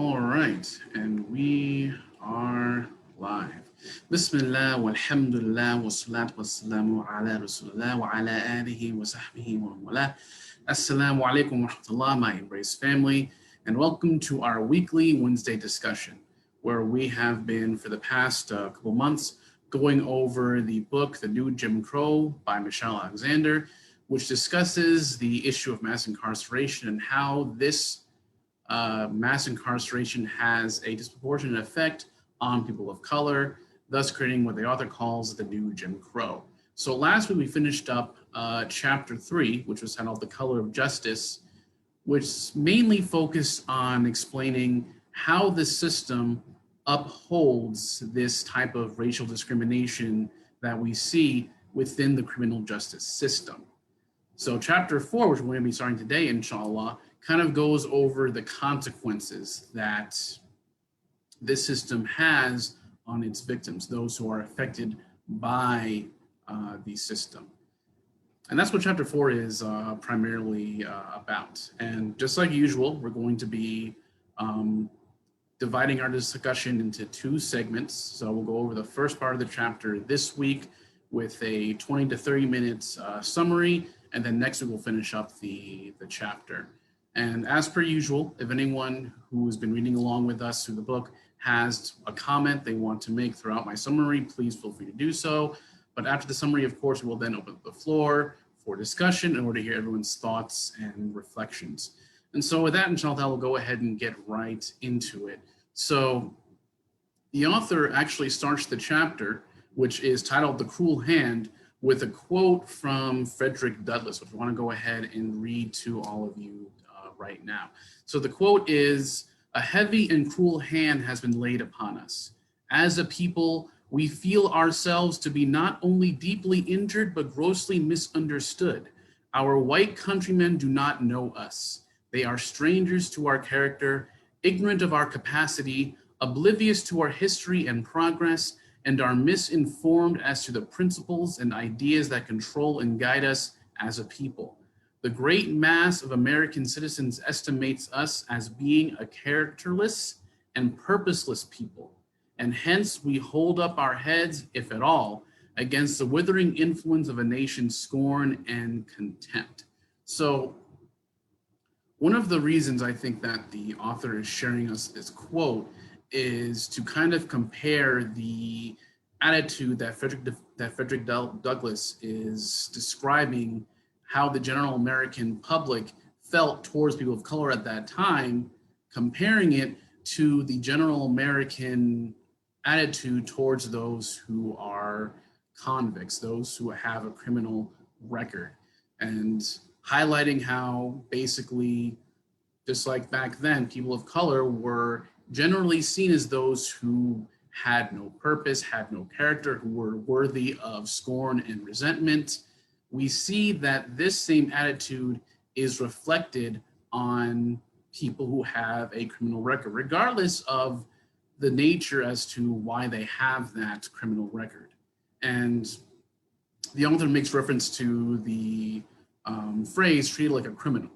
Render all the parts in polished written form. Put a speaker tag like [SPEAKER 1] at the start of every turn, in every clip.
[SPEAKER 1] All right, and we are live. Bismillah walhamdulillah wassalatu wassalamu ala rasulillah wa ala alihi wa sahbihi wa wala. Assalamu alaikum wa rahmatullah, my embrace family, and welcome to our weekly Wednesday discussion, where we have been for the past couple months going over the book, The New Jim Crow by Michelle Alexander, which discusses the issue of mass incarceration and how this mass incarceration has a disproportionate effect on people of color, thus creating what the author calls the new Jim Crow. So last week we finished up chapter 3, which was titled The Color of Justice, which mainly focused on explaining how the system upholds this type of racial discrimination that we see within the criminal justice system. So chapter 4, which we're going to be starting today, inshallah, kind of goes over the consequences that this system has on its victims, those who are affected by the system. And that's what chapter 4 is primarily about. And just like usual, we're going to be dividing our discussion into 2 segments. So we'll go over the first part of the chapter this week with a 20 to 30 minutes summary, and then next week we'll finish up the chapter. And as per usual, if anyone who has been reading along with us through the book has a comment they want to make throughout my summary, please feel free to do so. But after the summary, of course, we will then open up the floor for discussion in order to hear everyone's thoughts and reflections. And so with that, inshallah, we'll go ahead and get right into it. So the author actually starts the chapter, which is titled The Cruel Hand, with a quote from Frederick Douglass, which I want to go ahead and read to all of you right now. So the quote is, "A heavy and cruel hand has been laid upon us. As a people, we feel ourselves to be not only deeply injured, but grossly misunderstood. Our white countrymen do not know us. They are strangers to our character, ignorant of our capacity, oblivious to our history and progress, and are misinformed as to the principles and ideas that control and guide us as a people. The great mass of American citizens estimates us as being a characterless and purposeless people, and hence we hold up our heads, if at all, against the withering influence of a nation's scorn and contempt." So one of the reasons I think that the author is sharing us this quote is to kind of compare the attitude that Frederick Douglass is describing how the general American public felt towards people of color at that time, comparing it to the general American attitude towards those who are convicts, those who have a criminal record, and highlighting how basically, just like back then, people of color were generally seen as those who had no purpose, had no character, who were worthy of scorn and resentment. We see that this same attitude is reflected on people who have a criminal record, regardless of the nature as to why they have that criminal record. And the author makes reference to the phrase "treated like a criminal."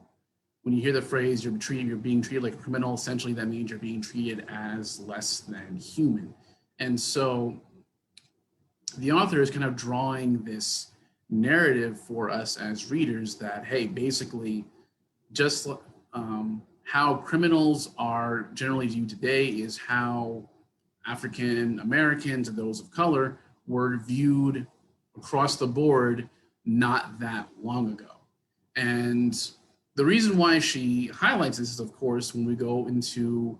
[SPEAKER 1] When you hear the phrase you're being treated like a criminal, essentially that means you're being treated as less than human. And so the author is kind of drawing this narrative for us as readers that, hey, basically just how criminals are generally viewed today is how African Americans and those of color were viewed across the board not that long ago. And the reason why she highlights this is, of course, when we go into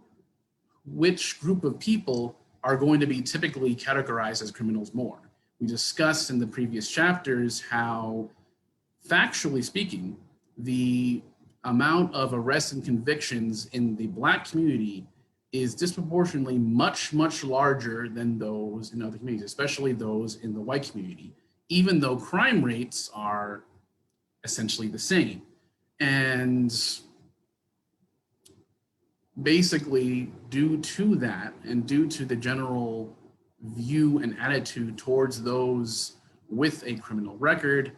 [SPEAKER 1] which group of people are going to be typically categorized as criminals more. We discussed in the previous chapters how, factually speaking, the amount of arrests and convictions in the Black community is disproportionately much, much larger than those in other communities, especially those in the white community, even though crime rates are essentially the same. And basically, due to that, and due to the general view and attitude towards those with a criminal record,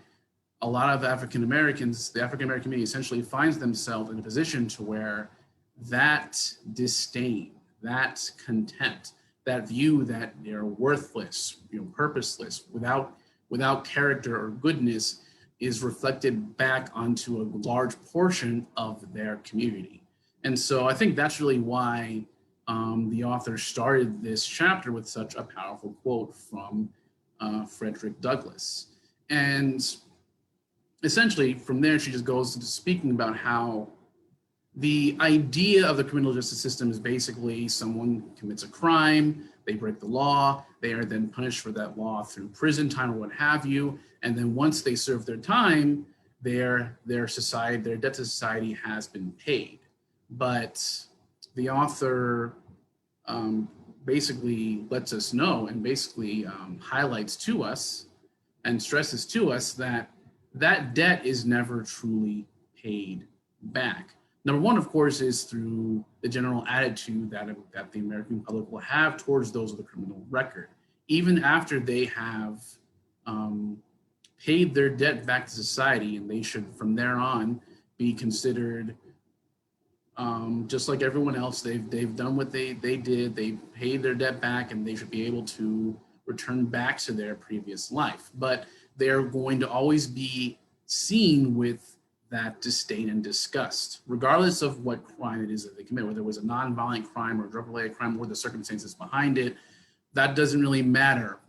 [SPEAKER 1] a lot of African Americans, the African American community essentially finds themselves in a position to where that disdain, that contempt, that view that they're worthless, purposeless, without character or goodness, is reflected back onto a large portion of their community. And so I think that's really why the author started this chapter with such a powerful quote from Frederick Douglass. And essentially, from there, she just goes into speaking about how the idea of the criminal justice system is basically someone commits a crime, they break the law, they are then punished for that law through prison time or what have you. And then once they serve their time, their society, their debt to society has been paid. But the author basically lets us know and basically highlights to us and stresses to us that that debt is never truly paid back. Number one, of course, is through the general attitude that the American public will have towards those with a criminal record. Even after they have paid their debt back to society, and they should, from there on, be considered just like everyone else. They've done what they did. They paid their debt back, and they should be able to return back to their previous life. But they're going to always be seen with that disdain and disgust, regardless of what crime it is that they commit, whether it was a nonviolent crime or a drug-related crime or the circumstances behind it. That doesn't really matter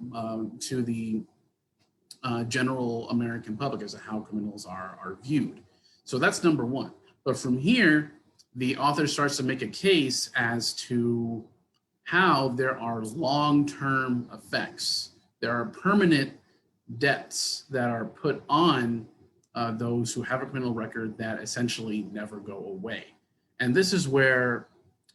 [SPEAKER 1] to the general American public as to how criminals are viewed. So that's number one. But from here, the author starts to make a case as to how there are long-term effects. There are permanent debts that are put on those who have a criminal record that essentially never go away. And this is where,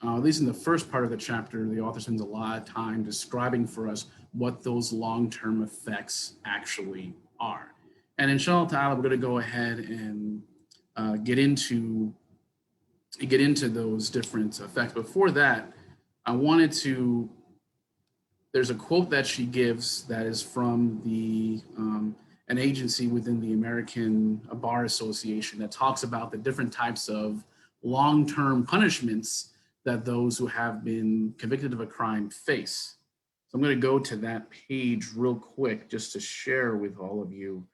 [SPEAKER 1] at least in the first part of the chapter, the author spends a lot of time describing for us what those long-term effects actually are. And inshallah ta'ala, we're going to go ahead and get into those different effects. Before that, I wanted to, there's a quote that she gives that is from an agency within the American Bar Association that talks about the different types of long-term punishments that those who have been convicted of a crime face. So I'm going to go to that page real quick just to share with all of you,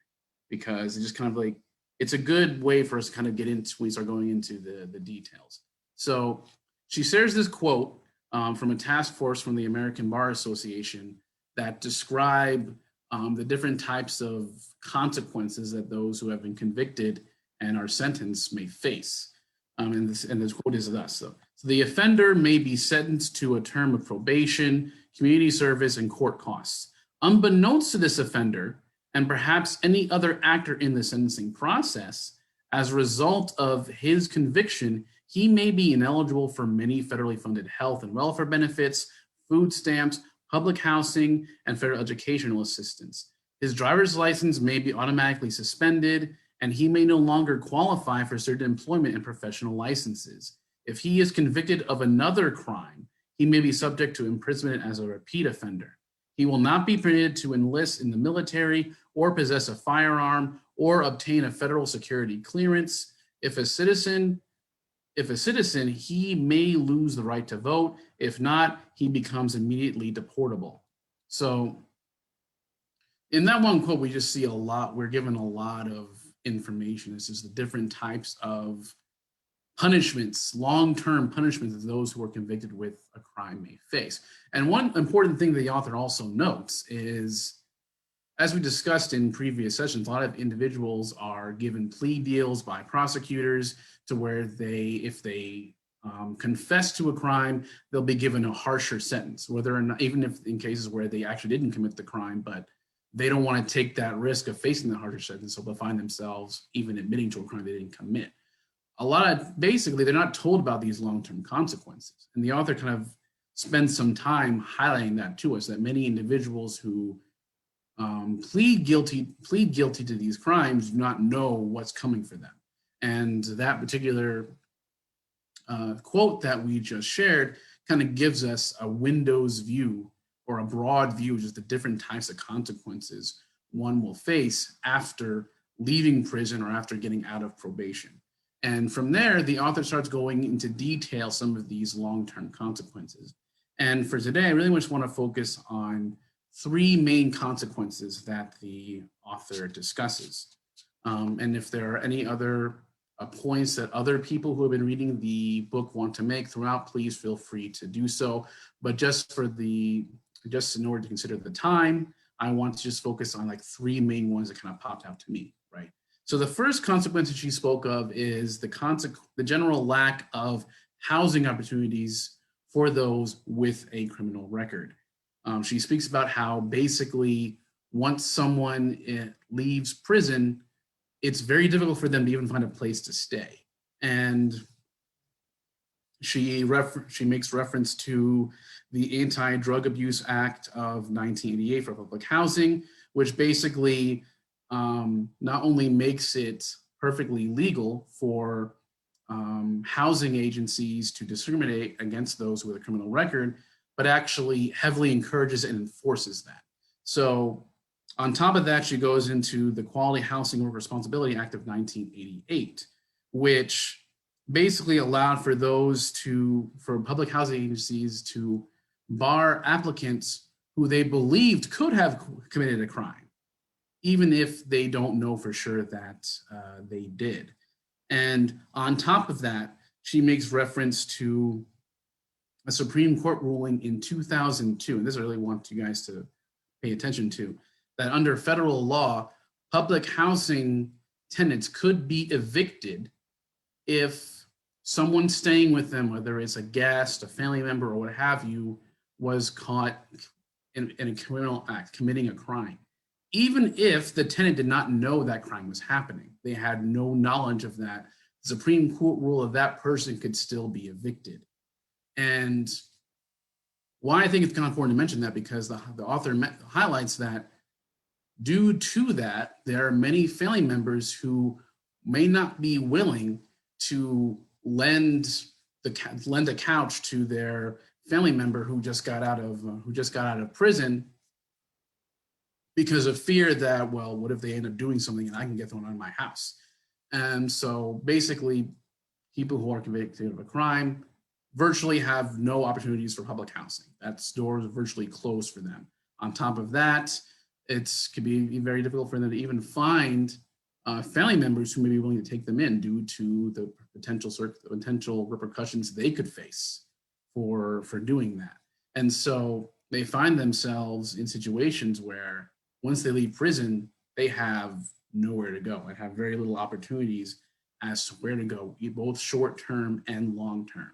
[SPEAKER 1] because it's just kind of like, it's a good way for us to kind of get into, we start going into the details. So she shares this quote from a task force from the American Bar Association that describe the different types of consequences that those who have been convicted and are sentenced may face. And this quote is thus. So the offender may be sentenced to a term of probation, community service, and court costs. Unbeknownst to this offender, and perhaps any other actor in the sentencing process, as a result of his conviction, he may be ineligible for many federally funded health and welfare benefits, food stamps, public housing, and federal educational assistance. His driver's license may be automatically suspended, and he may no longer qualify for certain employment and professional licenses. If he is convicted of another crime, he may be subject to imprisonment as a repeat offender. He will not be permitted to enlist in the military or possess a firearm or obtain a federal security clearance. If a citizen, he may lose the right to vote. If not, he becomes immediately deportable. So in that one quote, we just see a lot, we're given a lot of information. This is the different types of punishments, long-term punishments that those who are convicted with a crime may face. And one important thing the author also notes is, as we discussed in previous sessions, a lot of individuals are given plea deals by prosecutors to where if they confess to a crime, they'll be given a harsher sentence, whether or not, even if in cases where they actually didn't commit the crime, but they don't want to take that risk of facing the harsher sentence, so they'll find themselves even admitting to a crime they didn't commit. Basically, they're not told about these long-term consequences. And the author kind of spends some time highlighting that to us, that many individuals who plead guilty to these crimes do not know what's coming for them. And that particular quote that we just shared kind of gives us a window's view or a broad view of just the different types of consequences one will face after leaving prison or after getting out of probation. And from there, the author starts going into detail some of these long-term consequences. And for today, I really just want to focus on three main consequences that the author discusses. And if there are any other points that other people who have been reading the book want to make throughout, please feel free to do so. But just in order to consider the time, I want to just focus on like three main ones that kind of popped out to me, right? So the first consequence that she spoke of is the general lack of housing opportunities for those with a criminal record. She speaks about how basically once someone leaves prison, it's very difficult for them to even find a place to stay. And she makes reference to the Anti-Drug Abuse Act of 1988 for public housing, which basically not only makes it perfectly legal for housing agencies to discriminate against those with a criminal record, but actually heavily encourages and enforces that. So on top of that, she goes into the Quality Housing Worker Responsibility Act of 1988, which basically allowed for public housing agencies to bar applicants who they believed could have committed a crime, even if they don't know for sure that they did. And on top of that, she makes reference to a Supreme Court ruling in 2002, and this I really want you guys to pay attention to, that under federal law, public housing tenants could be evicted if someone staying with them, whether it's a guest, a family member, or what have you, was caught in a criminal act, committing a crime. Even if the tenant did not know that crime was happening, they had no knowledge of that, the Supreme Court rule of that person could still be evicted. And why I think it's kind of important to mention that, because the author highlights that due to that, there are many family members who may not be willing to lend a couch to their family member who just got out of prison, because of fear that, well, what if they end up doing something and I can get thrown out of my house? And so basically, people who are convicted of a crime virtually have no opportunities for public housing. That door is virtually closed for them. On top of that, it could be very difficult for them to even find family members who may be willing to take them in due to the potential repercussions they could face for doing that. And so they find themselves in situations where once they leave prison, they have nowhere to go and have very little opportunities as to where to go, both short-term and long-term.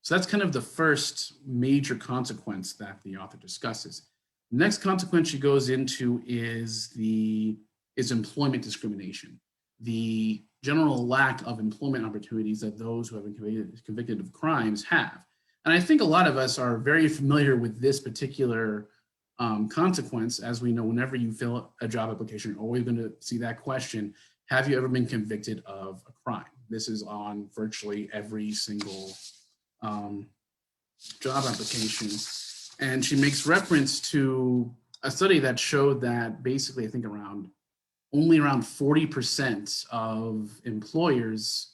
[SPEAKER 1] So that's kind of the first major consequence that the author discusses. The next consequence she goes into is employment discrimination, the general lack of employment opportunities that those who have been convicted of crimes have. And I think a lot of us are very familiar with this particular consequence. As we know, whenever you fill a job application, you're always going to see that question: have you ever been convicted of a crime? This is on virtually every single job application. And she makes reference to a study that showed that basically, I think only around 40% of employers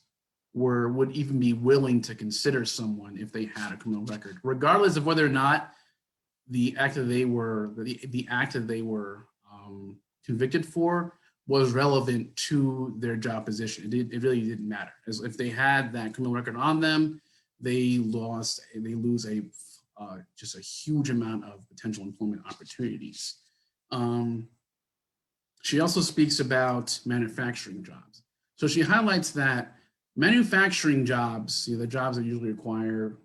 [SPEAKER 1] would even be willing to consider someone if they had a criminal record, regardless of whether or not the act that they were convicted for was relevant to their job position. It really didn't matter. As if they had that criminal record on them, they lose just a huge amount of potential employment opportunities. She also speaks about manufacturing jobs. So she highlights that manufacturing jobs, the jobs that usually require,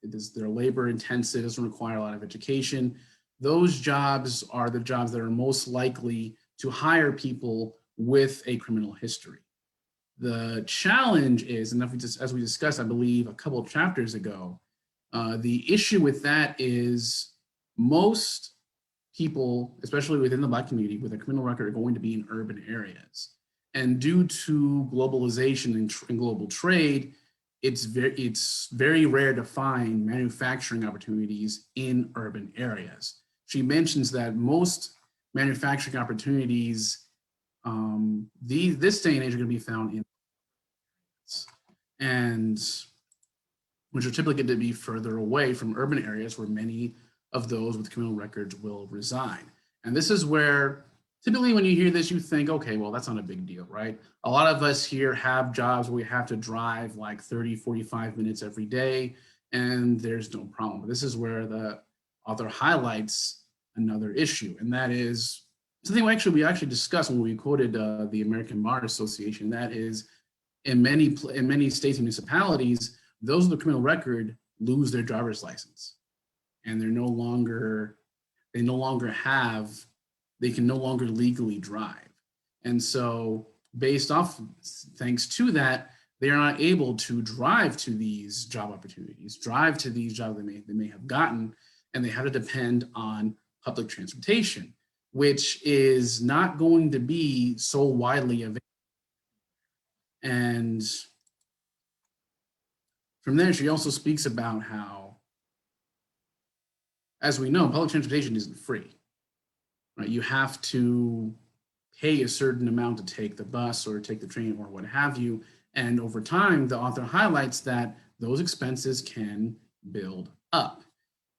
[SPEAKER 1] they're labor intensive, doesn't require a lot of education. Those jobs are the jobs that are most likely to hire people with a criminal history. The challenge is, and as we discussed, I believe, a couple of chapters ago, the issue with that is most people, especially within the Black community with a criminal record, are going to be in urban areas. And due to globalization and global trade, it's very rare to find manufacturing opportunities in urban areas. She mentions that most manufacturing opportunities this day and age are going to be found in. license, and which are typically going to be further away from urban areas where many of those with criminal records will reside. And this is where typically when you hear this, you think, okay, well, that's not a big deal, right? A lot of us here have jobs where we have to drive like 30, 45 minutes every day, and there's no problem. But this is where the author highlights another issue, and that is something we actually discussed when we quoted the American Bar Association. That is, in many states and municipalities, those with a criminal record lose their driver's license, and they no longer can no longer legally drive. And so thanks to that, they are not able to drive to these job opportunities, drive to these jobs they may have gotten, and they have to depend on public transportation, which is not going to be so widely available. And from there, she also speaks about how, as we know, public transportation isn't free, right? You have to pay a certain amount to take the bus or take the train or what have you. And over time, the author highlights that those expenses can build up.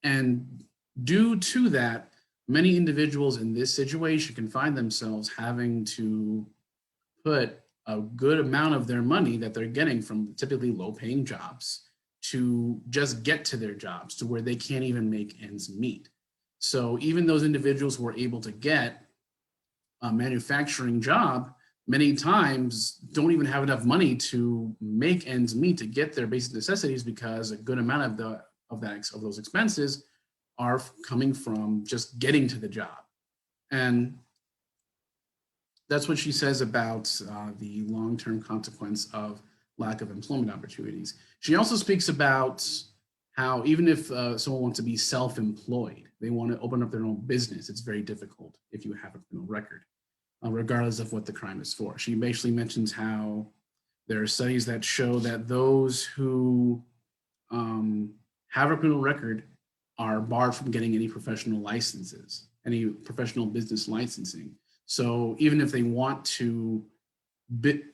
[SPEAKER 1] And due to that, many individuals in this situation can find themselves having to put a good amount of their money that they're getting from typically low-paying jobs to just get to their jobs, to where they can't even make ends meet. So even those individuals who are able to get a manufacturing job many times don't even have enough money to make ends meet to get their basic necessities, because a good amount of those expenses are coming from just getting to the job. And that's what she says about the long-term consequence of lack of employment opportunities. She also speaks about how even if someone wants to be self-employed, they want to open up their own business, it's very difficult if you have a criminal record, regardless of what the crime is for. She basically mentions how there are studies that show that those who have a criminal record are barred from getting any professional licenses, any professional business licensing. So even if they want to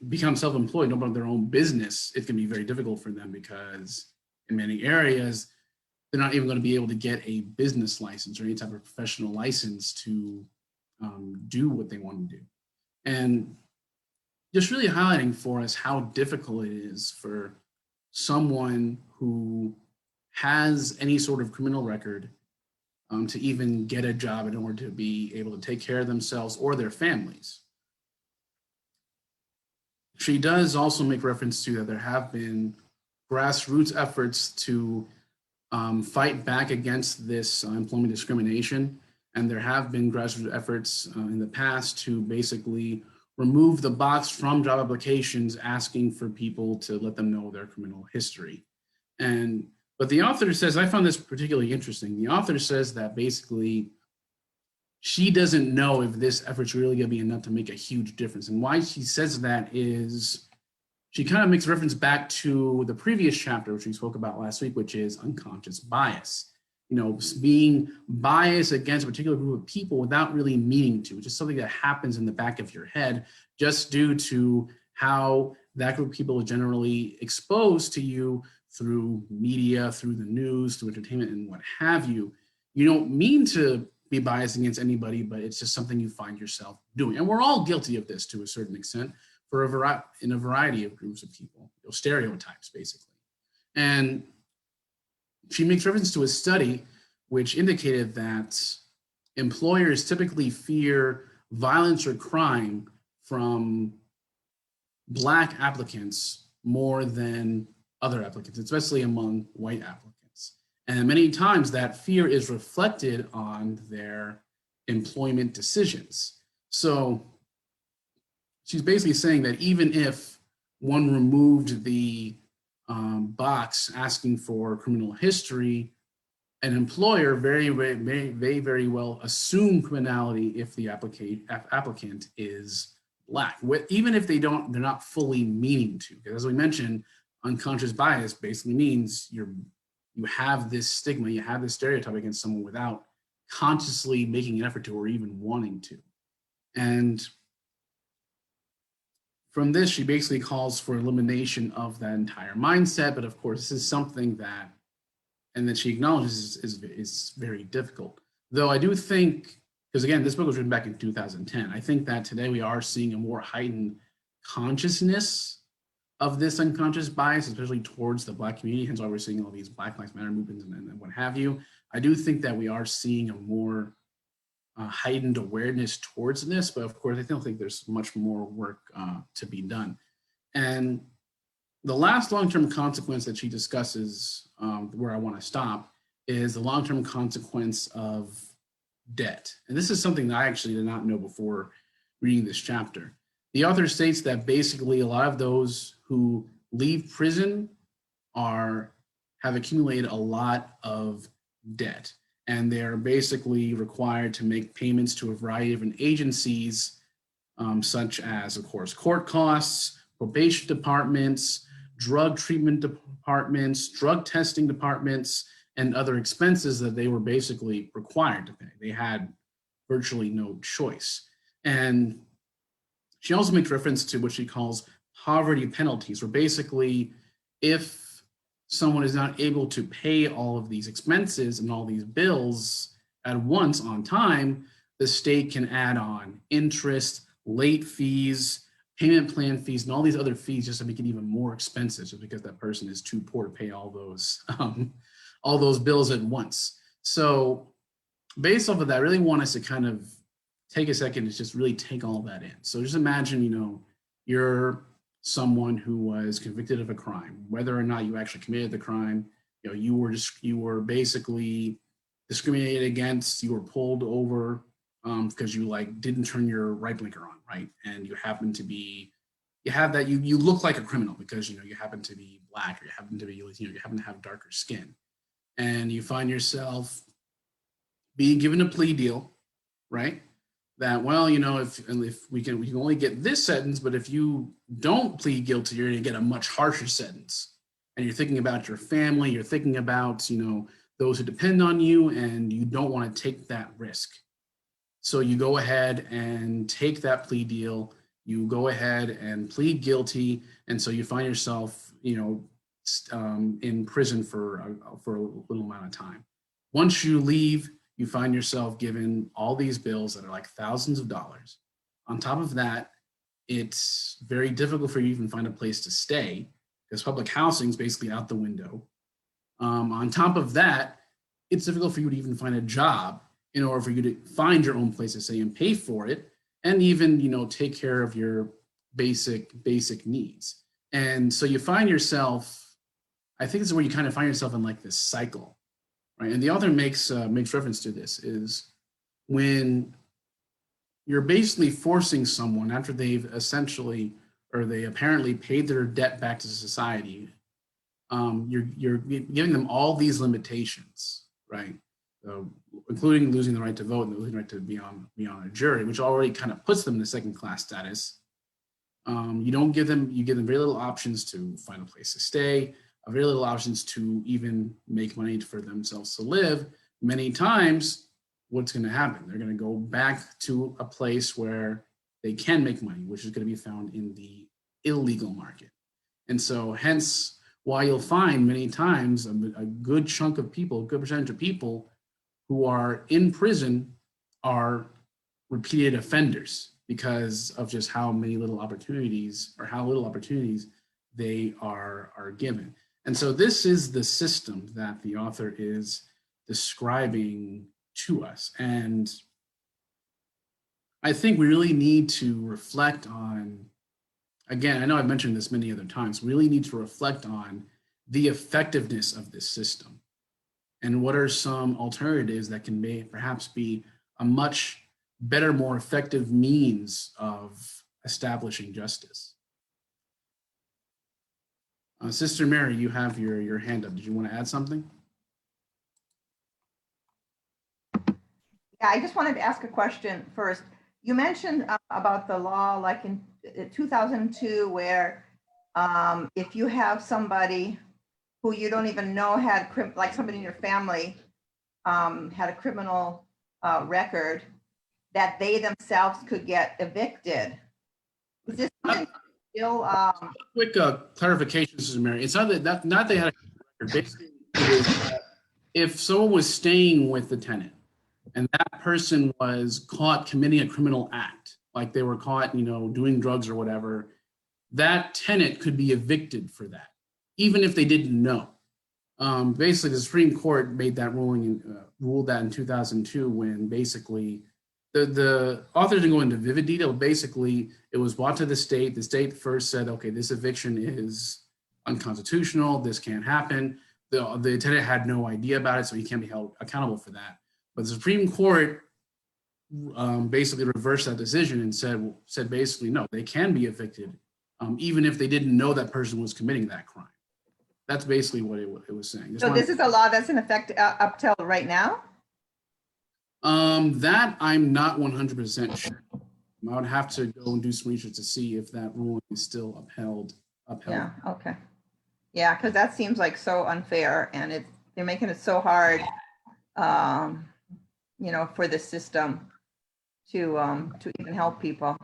[SPEAKER 1] become self-employed, open up their own business, it can be very difficult for them, because in many areas, they're not even going to be able to get a business license or any type of professional license to do what they want to do. And just really highlighting for us how difficult it is for someone who has any sort of criminal record to even get a job in order to be able to take care of themselves or their families. She does also make reference to that there have been grassroots efforts to fight back against this employment discrimination. And there have been grassroots efforts in the past to basically remove the box from job applications asking for people to let them know their criminal history. But the author says, I found this particularly interesting. The author says that basically she doesn't know if this effort's really going to be enough to make a huge difference. And why she says that is she kind of makes reference back to the previous chapter, which we spoke about last week, which is unconscious bias. You know, being biased against a particular group of people without really meaning to, which is something that happens in the back of your head just due to how that group of people is generally exposed to you through media, through the news, through entertainment, and what have you. You don't mean to be biased against anybody, but it's just something you find yourself doing. And we're all guilty of this to a certain extent for in a variety of groups of people, stereotypes, basically. And she makes reference to a study which indicated that employers typically fear violence or crime from Black applicants more than other applicants, especially among white applicants. And many times that fear is reflected on their employment decisions. So she's basically saying that even if one removed the box asking for criminal history, an employer may very well assume criminality if the applicant is Black, even if they're not fully meaning to. Because as we mentioned, unconscious bias basically means you have this stigma, you have this stereotype against someone without consciously making an effort to or even wanting to. And from this, she basically calls for elimination of that entire mindset. But of course, this is something that, and that she acknowledges is very difficult. Though I do think, because again, this book was written back in 2010, I think that today we are seeing a more heightened consciousness of this unconscious bias, especially towards the Black community. Hence why we're seeing all these Black Lives Matter movements and what have you. I do think that we are seeing a more heightened awareness towards this, but of course, I don't think there's much more work to be done. And the last long-term consequence that she discusses, where I want to stop, is the long-term consequence of debt. And this is something that I actually did not know before reading this chapter. The author states that basically a lot of those who leave prison have accumulated a lot of debt, and they're basically required to make payments to a variety of different agencies, such as, of course, court costs, probation departments, drug treatment departments, drug testing departments, and other expenses that they were basically required to pay. They had virtually no choice. And she also makes reference to what she calls poverty penalties, where basically if someone is not able to pay all of these expenses and all these bills at once on time, the state can add on interest, late fees, payment plan fees, and all these other fees just to make it even more expensive, just because that person is too poor to pay all those bills at once. So based off of that, I really want us to kind of take a second to just really take all that in. So just imagine, you're someone who was convicted of a crime, whether or not you actually committed the crime. You were basically discriminated against. You were pulled over because you didn't turn your right blinker on, right? And you look like a criminal because you happen to be Black, or you happen to be you happen to have darker skin, and you find yourself being given a plea deal, right? That, well, if we can only get this sentence, but if you don't plead guilty, you're going to get a much harsher sentence. And you're thinking about your family, you're thinking about, those who depend on you, and you don't want to take that risk. So you go ahead and take that plea deal, you go ahead and plead guilty, and so you find yourself, in prison for a little amount of time. Once you leave, you find yourself given all these bills that are like thousands of dollars. On top of that, it's very difficult for you to even find a place to stay because public housing is basically out the window. On top of that, it's difficult for you to even find a job in order for you to find your own place to stay and pay for it, and even take care of your basic needs. And so you find yourself, I think this is where you kind of find yourself in like this cycle. Right? And the author makes reference to this is when you're basically forcing someone after they've they apparently paid their debt back to society. You're giving them all these limitations, right? Including losing the right to vote and losing the right to be on a jury, which already kind of puts them in second-class status. You give them very little options to find a place to stay. Very little options to even make money for themselves to live. Many times, what's going to happen? They're going to go back to a place where they can make money, which is going to be found in the illegal market. And so hence why you'll find many times a good chunk of people, a good percentage of people who are in prison are repeated offenders because of just how little opportunities they are given. And so this is the system that the author is describing to us. And I think we really need to reflect on, again, I know I've mentioned this many other times, we really need to reflect on the effectiveness of this system and what are some alternatives that can perhaps be a much better, more effective means of establishing justice. Sister Mary, you have your hand up. Did you want to add something?
[SPEAKER 2] Yeah, I just wanted to ask a question first. You mentioned about the law like in 2002 where if you have somebody who you don't even know had, like somebody in your family had a criminal record, that they themselves could get evicted. Is this something still,
[SPEAKER 1] Quick clarification, Mrs. Mary. It's not not they had a record. Basically, it is that if someone was staying with the tenant and that person was caught committing a criminal act, like they were caught, doing drugs or whatever, that tenant could be evicted for that, even if they didn't know. Basically, the Supreme Court made that ruling, ruled that in 2002, when basically the author didn't go into vivid detail. Basically, it was brought to the state. The state first said, okay, this eviction is unconstitutional. This can't happen. The tenant had no idea about it, so he can't be held accountable for that. But the Supreme Court basically reversed that decision and said basically, no, they can be evicted, even if they didn't know that person was committing that crime. That's basically what it was saying.
[SPEAKER 2] so this is a law that's in effect up till right now?
[SPEAKER 1] That I'm not 100% sure. I would have to go and do some research to see if that ruling is still upheld.
[SPEAKER 2] Yeah, okay. Yeah, because that seems like so unfair, and they're making it so hard, for the system to even help people.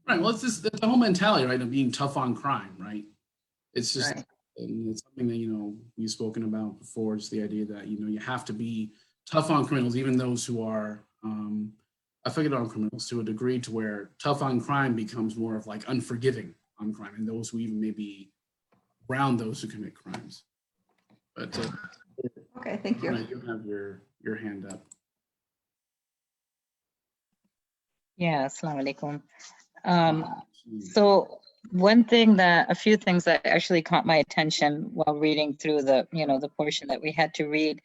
[SPEAKER 1] Right. Well, it's the whole mentality, right, of being tough on crime, right? It's just,
[SPEAKER 2] Right.
[SPEAKER 1] and it's something that, we've spoken about before. It's the idea that, you have to be tough on criminals, even those who are affected on criminals, to a degree to where tough on crime becomes more of like unforgiving on crime, and those who even maybe around those who commit crimes. But
[SPEAKER 2] Okay, thank you.
[SPEAKER 1] right, you have your hand up.
[SPEAKER 3] Yeah, assalamu alaikum. So a few things that actually caught my attention while reading through the portion that we had to read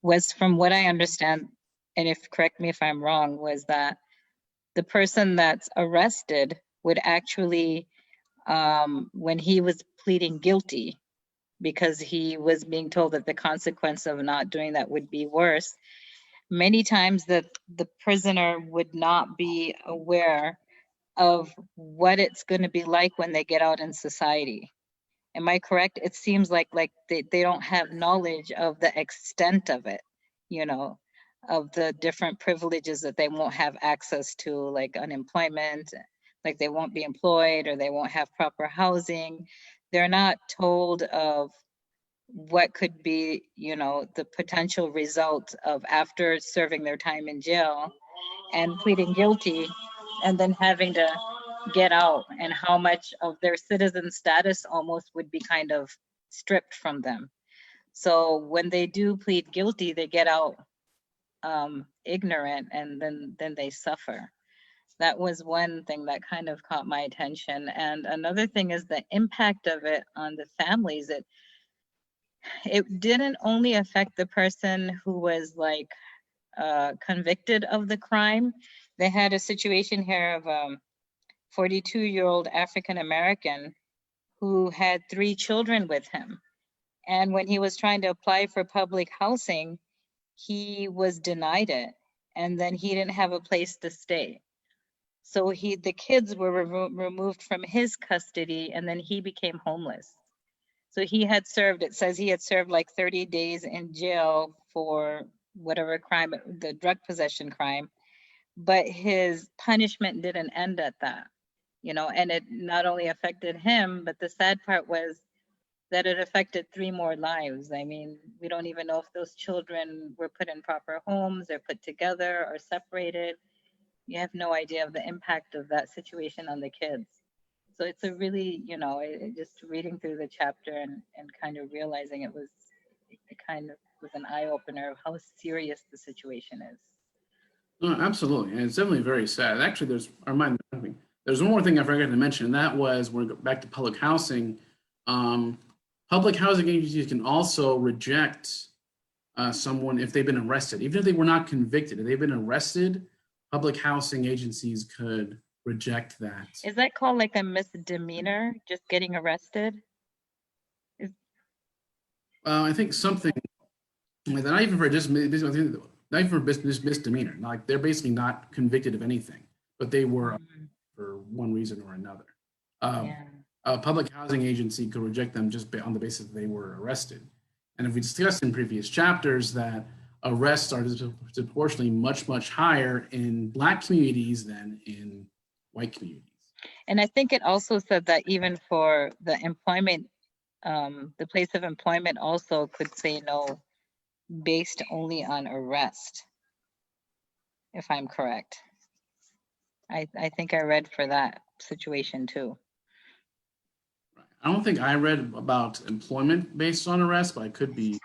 [SPEAKER 3] was, from what I understand, and correct me if I'm wrong, was that the person that's arrested would actually, when he was pleading guilty, because he was being told that the consequence of not doing that would be worse, many times that the prisoner would not be aware of what it's going to be like when they get out in society. Am I correct? It seems like they don't have knowledge of the extent of it, of the different privileges that they won't have access to, like unemployment, like they won't be employed, or they won't have proper housing. They're not told of what could be, the potential result of, after serving their time in jail and pleading guilty and then having to get out, and how much of their citizen status almost would be kind of stripped from them. So when they do plead guilty, they get out ignorant, and then they suffer. That was one thing that kind of caught my attention. And another thing is the impact of it on the families. It didn't only affect the person who was convicted of the crime. They had a situation here of 42-year-old African American who had 3 children with him. And when he was trying to apply for public housing, he was denied it. And then he didn't have a place to stay. So the kids were removed from his custody, and then he became homeless. So it says he had served like 30 days in jail for whatever crime, the drug possession crime, but his punishment didn't end at that. And it not only affected him, but the sad part was that it affected 3 more lives. I mean, we don't even know if those children were put in proper homes, or put together, or separated. You have no idea of the impact of that situation on the kids. So it's a really, just reading through the chapter and kind of realizing it kind of was an eye opener of how serious the situation is.
[SPEAKER 1] No, absolutely. And it's definitely very sad. Actually, there's one more thing I forgot to mention, and that was, when we go back to public housing, public housing agencies can also reject someone if they've been arrested, even if they were not convicted. If they've been arrested, public housing agencies could reject that.
[SPEAKER 3] Is that called like a misdemeanor, just getting arrested?
[SPEAKER 1] I think something like that, not even for misdemeanor. Like, they're basically not convicted of anything, but they were for one reason or another. A public housing agency could reject them just on the basis that they were arrested. And if we discussed in previous chapters that arrests are disproportionately much higher in Black communities than in white communities.
[SPEAKER 3] And I think it also said that even for the employment, the place of employment also could say no based only on arrest, if I'm correct. I think I read for that situation too.
[SPEAKER 1] I don't think I read about employment based on arrest, but I could be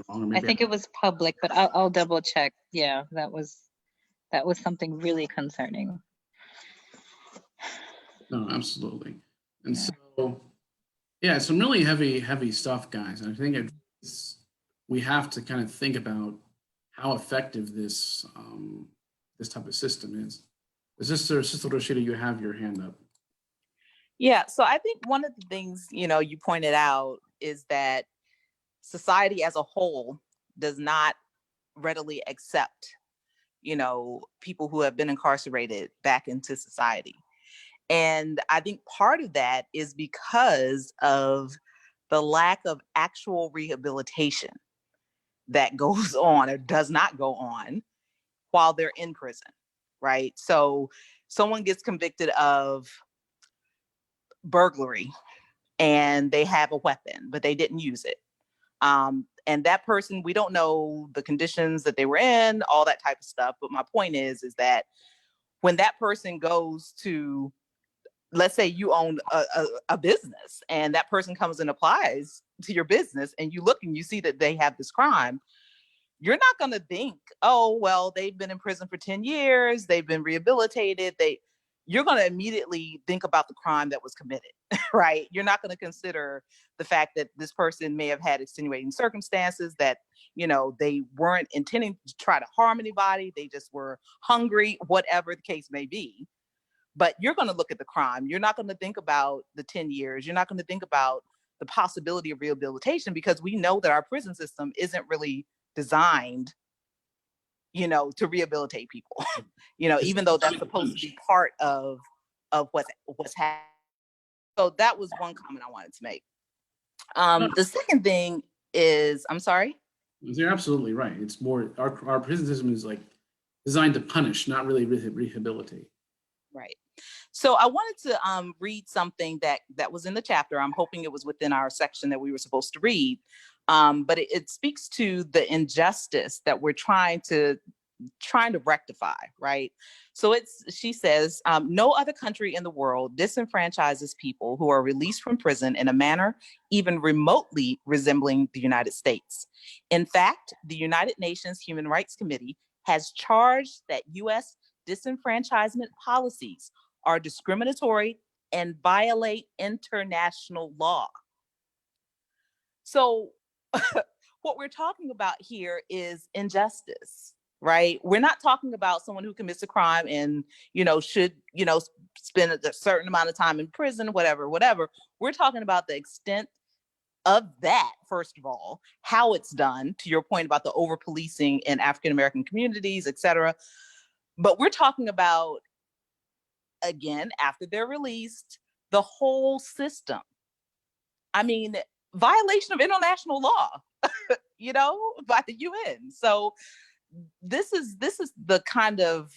[SPEAKER 1] wrong. Or
[SPEAKER 3] I
[SPEAKER 1] maybe
[SPEAKER 3] think it was public, but I'll double check. Yeah, that was something really concerning.
[SPEAKER 1] no, absolutely. And
[SPEAKER 3] Yeah.
[SPEAKER 1] so, yeah, some really heavy stuff, guys. And I think we have to kind of think about how effective this type of system is. Sister Rashida, you have your hand up.
[SPEAKER 4] Yeah, so I think one of the things, you pointed out is that society as a whole does not readily accept, people who have been incarcerated back into society. And I think part of that is because of the lack of actual rehabilitation that goes on or does not go on while they're in prison, right? So someone gets convicted of burglary and they have a weapon, but they didn't use it. And that person, we don't know the conditions that they were in, all that type of stuff. But my point is that when that person goes to, let's say you own a business and that person comes and applies to your business and you look and you see that they have this crime, you're not going to think, oh, well, they've been in prison for 10 years, they've been rehabilitated. You're going to immediately think about the crime that was committed, right? You're not going to consider the fact that this person may have had extenuating circumstances, that, they weren't intending to try to harm anybody. They just were hungry, whatever the case may be. But you're going to look at the crime. You're not going to think about the 10 years. You're not going to think about the possibility of rehabilitation, because we know that our prison system isn't really designed, to rehabilitate people, even though that's supposed to be part of what's happening. So that was one comment I wanted to make. The second thing is, I'm sorry.
[SPEAKER 1] You're absolutely right. It's more our prison system is like designed to punish, not really rehabilitate.
[SPEAKER 4] Right. So I wanted to read something that was in the chapter. I'm hoping it was within our section that we were supposed to read. But it speaks to the injustice that we're trying to rectify, right? So she says, no other country in the world disenfranchises people who are released from prison in a manner even remotely resembling the United States. In fact, the United Nations Human Rights Committee has charged that U.S. disenfranchisement policies are discriminatory and violate international law. So what we're talking about here is injustice, right? We're not talking about someone who commits a crime and, should, spend a certain amount of time in prison, whatever. We're talking about the extent of that, first of all, how it's done, to your point about the over-policing in African-American communities, et cetera. But we're talking about, again, after they're released, the whole system. I mean, violation of international law, by the UN. So this is the kind of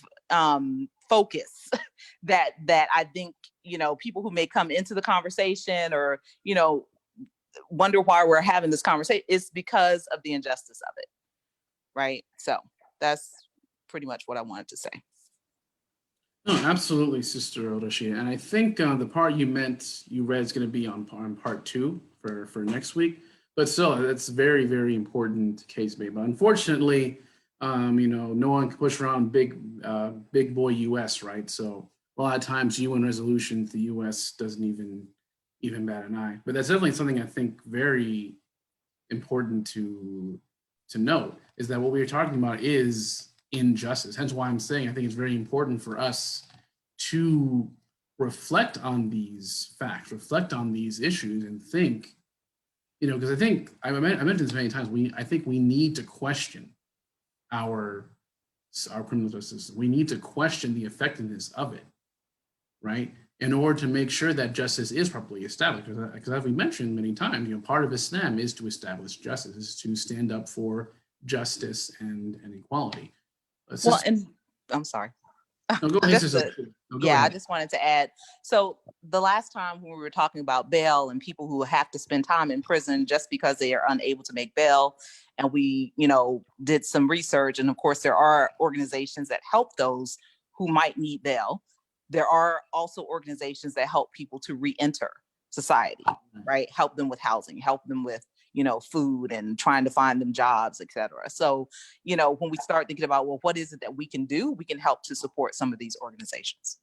[SPEAKER 4] focus that I think, people who may come into the conversation or, wonder why we're having this conversation is because of the injustice of it. Right. So that's pretty much what I wanted to say.
[SPEAKER 1] No, absolutely, Sister Odoshi. And I think the part you read is going to be on part 2 for next week. But still, that's very, very important case made. But unfortunately, no one can push around big boy U.S., right? So a lot of times UN resolutions, the U.S. doesn't even bat an eye. But that's definitely something I think very important to note, is that what we are talking about is injustice. Hence why I'm saying I think it's very important for us to reflect on these facts, reflect on these issues, and think, because I think I mentioned this many times. I think we need to question our criminal justice system. We need to question the effectiveness of it, right? In order to make sure that justice is properly established. Because as we mentioned many times, part of Islam is to establish justice, is to stand up for justice and equality.
[SPEAKER 4] Well, and I'm sorry.
[SPEAKER 1] No, go ahead,
[SPEAKER 4] Just
[SPEAKER 1] Sister.
[SPEAKER 4] to-
[SPEAKER 1] No, go
[SPEAKER 4] yeah, I
[SPEAKER 1] ahead.
[SPEAKER 4] just wanted to add. So the last time when we were talking about bail and people who have to spend time in prison just because they are unable to make bail, and we, did some research, and of course there are organizations that help those who might need bail. There are also organizations that help people to re-enter society, right? Help them with housing, help them with, food and trying to find them jobs, etc. So, when we start thinking about, well, what is it that we can do? We can help to support some of these organizations.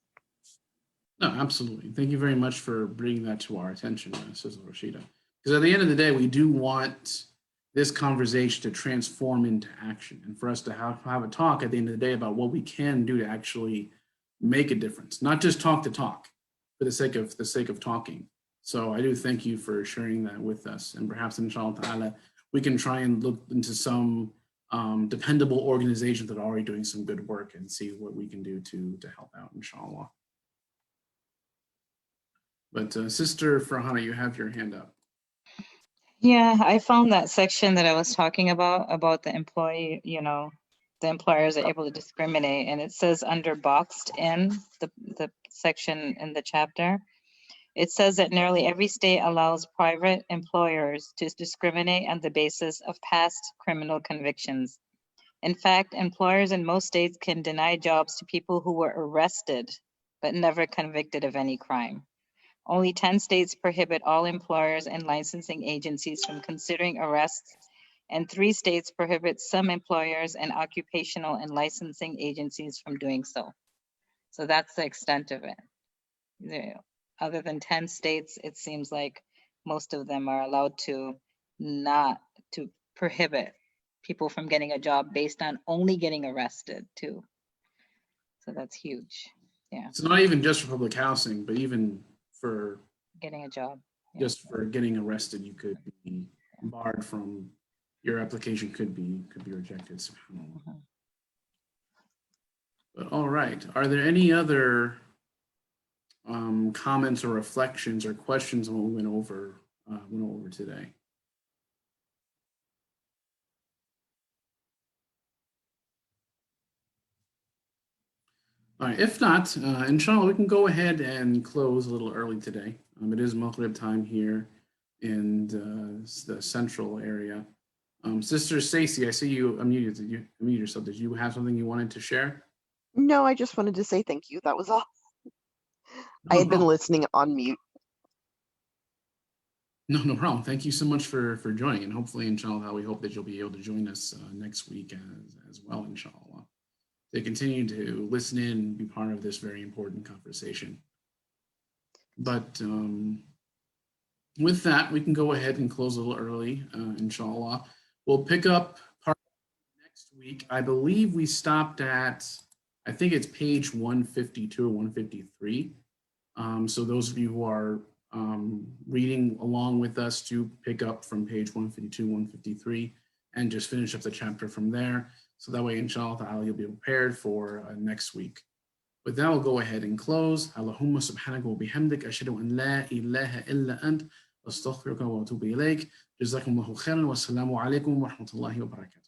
[SPEAKER 1] No, absolutely. Thank you very much for bringing that to our attention, Sister Rashida. Because at the end of the day, we do want this conversation to transform into action, and for us to have a talk at the end of the day about what we can do to actually make a difference, not just talk the talk for the sake of talking. So I do thank you for sharing that with us, and perhaps inshallah ta'ala, we can try and look into some dependable organizations that are already doing some good work and see what we can do to help out, inshallah. But Sister Farhana, you have your hand up.
[SPEAKER 3] Yeah, I found that section that I was talking about the employee, the employers are able to discriminate, and it says under boxed in the section in the chapter, it says that nearly every state allows private employers to discriminate on the basis of past criminal convictions. In fact, employers in most states can deny jobs to people who were arrested but never convicted of any crime. Only 10 states prohibit all employers and licensing agencies from considering arrests, and 3 states prohibit some employers and occupational and licensing agencies from doing so. So that's the extent of it. Other than 10 states, it seems like most of them are allowed to not to prohibit people from getting a job based on only getting arrested too. So that's huge. Yeah,
[SPEAKER 1] It's not even just for public housing, but even for
[SPEAKER 3] getting a job.
[SPEAKER 1] just for getting arrested, you could be barred from your application could be rejected.
[SPEAKER 3] Mhm.
[SPEAKER 1] But all right, are there any other comments or reflections or questions on what we went over today? All right, if not, inshallah, we can go ahead and close a little early today. It is Maghrib time here in the central area. Sister Stacy, I see you unmuted. Did you unmute yourself? Did you have something you wanted to share?
[SPEAKER 5] No, I just wanted to say thank you. That was all. I
[SPEAKER 1] No
[SPEAKER 5] had been
[SPEAKER 1] problem.
[SPEAKER 5] listening on mute.
[SPEAKER 1] No problem. Thank you so much for joining, and hopefully, inshallah, we hope that you'll be able to join us next week as well, inshallah, to continue to listen in and be part of this very important conversation. But with that, we can go ahead and close a little early, inshallah. We'll pick up part next week. I believe we stopped at, I think it's page 152 or 153. So those of you who are reading along with us to pick up from page 152, 153, and just finish up the chapter from there. So that way, inshallah ta'ala, you'll be prepared for next week. With that, we'll go ahead and close. Allahumma subhanaka wa bihamdik ashhadu an la ilaha illa ant astaghfiruka wa atubu ilayk. Jazakumullahu khairan wa assalamu alaikum wa rahmatullahi wa barakatuh.